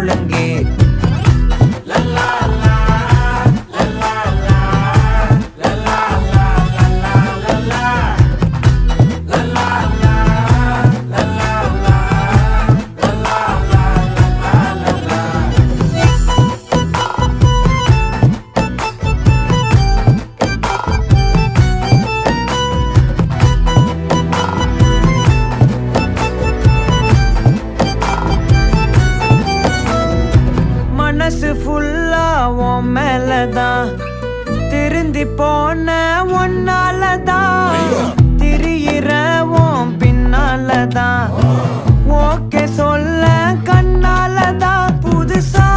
முழங்கே. மனசு ஃபுல்லா உன் மேலதான், திருந்தி போன ஒன்னாலதான், திரியிற உன் பின்னாலதான், ஓகே சொல்ல கண்ணாலதான். புதுசா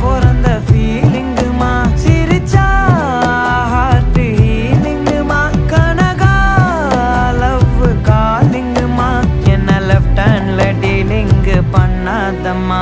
பிறந்த ஃபீலிங்குமா, சிரிச்சா ஹார்ட் ஹீலிங்குமா, கனகா லவ் காலிங்குமா, என்ன லெஃப்ட் ஹேண்ட்ல டீலிங் பண்ணாதம்மா.